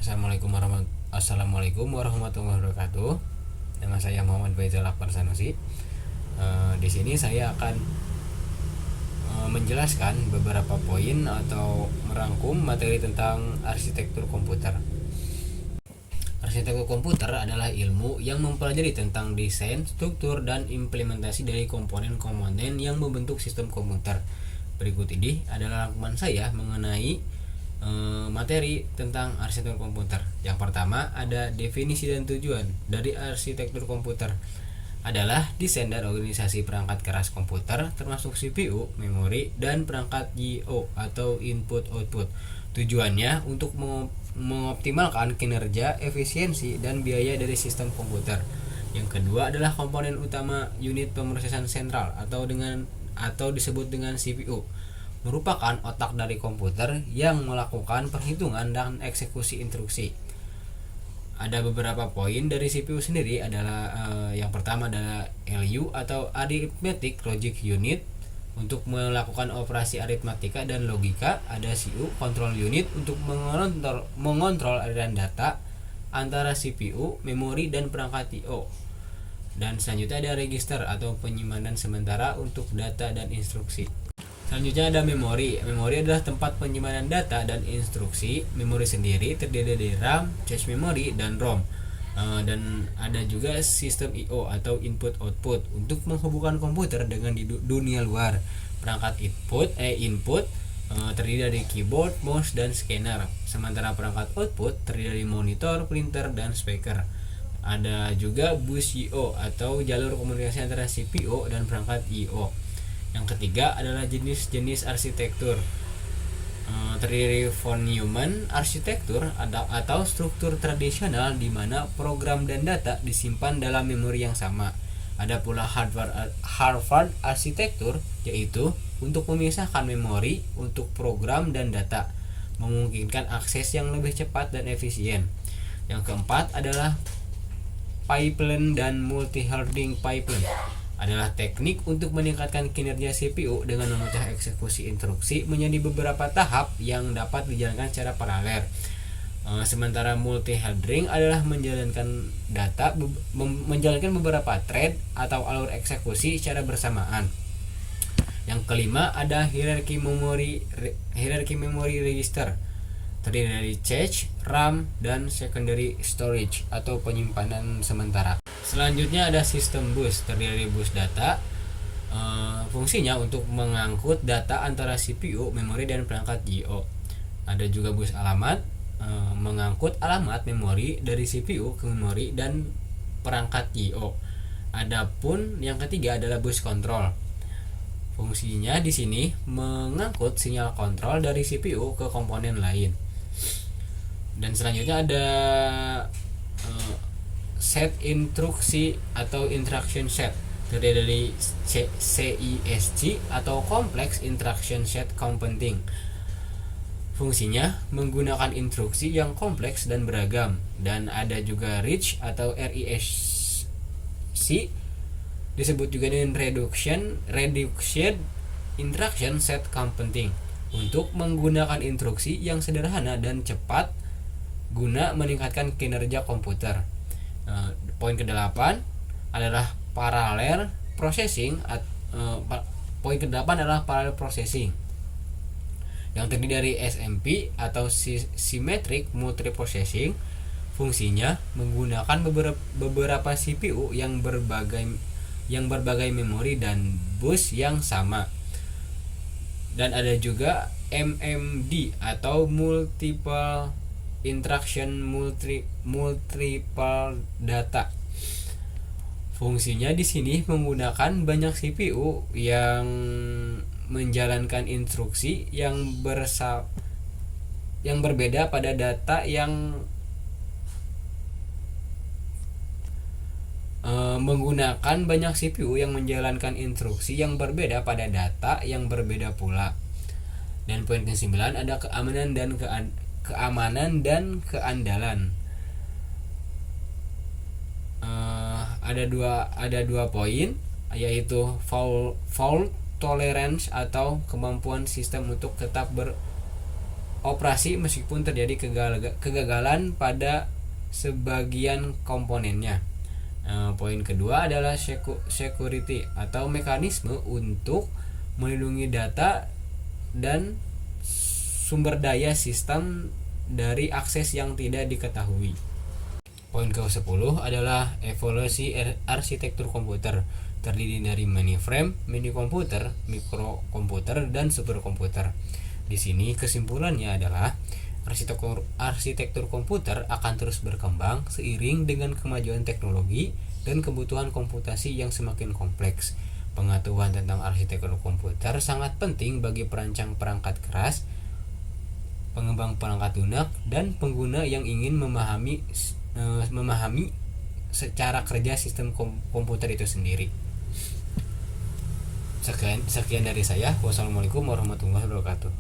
Assalamualaikum warahmatullahi wabarakatuh. Nama saya Muhammad Faizal Akbar Sanusi. Di sini saya akan menjelaskan beberapa poin atau merangkum materi tentang arsitektur komputer. Arsitektur komputer adalah ilmu yang mempelajari tentang desain, struktur, dan implementasi dari komponen-komponen yang membentuk sistem komputer. Berikut ini adalah rangkuman saya mengenai materi tentang arsitektur komputer. Yang pertama ada definisi dan tujuan dari arsitektur komputer adalah desain dan organisasi perangkat keras komputer termasuk CPU, memori, dan perangkat I/O atau input output. Tujuannya untuk mengoptimalkan kinerja, efisiensi, dan biaya dari sistem komputer. Yang kedua adalah komponen utama unit pemrosesan sentral atau disebut dengan CPU. Merupakan otak dari komputer yang melakukan perhitungan dan eksekusi instruksi. Ada beberapa poin dari CPU sendiri adalah yang pertama adalah LU atau Arithmetic Logic Unit untuk melakukan operasi aritmatika dan logika. Ada CU Control Unit untuk mengontrol aliran data antara CPU, memori, dan perangkat I/O. Dan selanjutnya ada register atau penyimpanan sementara untuk data dan instruksi. Selanjutnya ada memori. Memori adalah tempat penyimpanan data dan instruksi. Memori sendiri terdiri dari RAM, cache memory, dan ROM. Dan ada juga sistem I/O atau input output untuk menghubungkan komputer dengan di dunia luar. Perangkat input terdiri dari keyboard, mouse, dan scanner. Sementara perangkat output terdiri dari monitor, printer, dan speaker. Ada juga bus I/O atau jalur komunikasi antara CPU dan perangkat I/O. Yang ketiga adalah jenis-jenis arsitektur. Terdiri dari von Neumann arsitektur atau struktur tradisional di mana program dan data disimpan dalam memori yang sama. Ada pula Harvard arsitektur, yaitu untuk memisahkan memori untuk program dan data, memungkinkan akses yang lebih cepat dan efisien. Yang keempat adalah pipeline dan multi-threading pipeline adalah teknik untuk meningkatkan kinerja CPU dengan memecah eksekusi instruksi menjadi beberapa tahap yang dapat dijalankan secara paralel. Sementara multi-threading adalah menjalankan beberapa thread atau alur eksekusi secara bersamaan. Yang kelima ada hierarki memori register, terdiri dari cache, RAM, dan secondary storage atau penyimpanan sementara. Selanjutnya ada sistem bus, terdiri dari bus data. Fungsinya untuk mengangkut data antara CPU, memori, dan perangkat I/O. Ada juga bus alamat, mengangkut alamat memori dari CPU ke memori dan perangkat I/O. Adapun yang ketiga adalah bus kontrol. Fungsinya di sini mengangkut sinyal kontrol dari CPU ke komponen lain. Dan selanjutnya ada set instruksi atau instruction set, terdiri dari CISC atau Complex Instruction Set Computing. Fungsinya menggunakan instruksi yang kompleks dan beragam. Dan ada juga RISC atau RISC, disebut juga dengan Reduction Instruction Set Computing, untuk menggunakan instruksi yang sederhana dan cepat guna meningkatkan kinerja komputer. Poin ke-8 adalah parallel processing. Poin ke-8 adalah parallel processing yang terdiri dari SMP atau symmetric multiprocessing. Fungsinya menggunakan beberapa CPU yang berbagai memori dan bus yang sama. Dan ada juga MMD atau multiple instruction multiple data. Fungsinya di sini menggunakan banyak CPU yang menjalankan instruksi yang berbeda pada data yang menggunakan banyak CPU yang menjalankan instruksi yang berbeda pada data yang berbeda pula. Dan poin ke-9 ada keamanan keandalan. Ada dua poin, yaitu fault tolerance atau kemampuan sistem untuk tetap operasi meskipun terjadi kegagalan pada sebagian komponennya. Poin kedua adalah security atau mekanisme untuk melindungi data dan sumber daya sistem dari akses yang tidak diketahui. Poin ke-10 adalah evolusi arsitektur komputer, terdiri dari mainframe, mini komputer, mikrokomputer, dan superkomputer. Di sini kesimpulannya adalah arsitektur komputer akan terus berkembang seiring dengan kemajuan teknologi dan kebutuhan komputasi yang semakin kompleks. Pengetahuan tentang arsitektur komputer sangat penting bagi perancang perangkat keras, pengembang perangkat lunak, dan pengguna yang ingin memahami secara kerja sistem komputer itu sendiri. Sekian dari saya. Wassalamualaikum warahmatullahi wabarakatuh.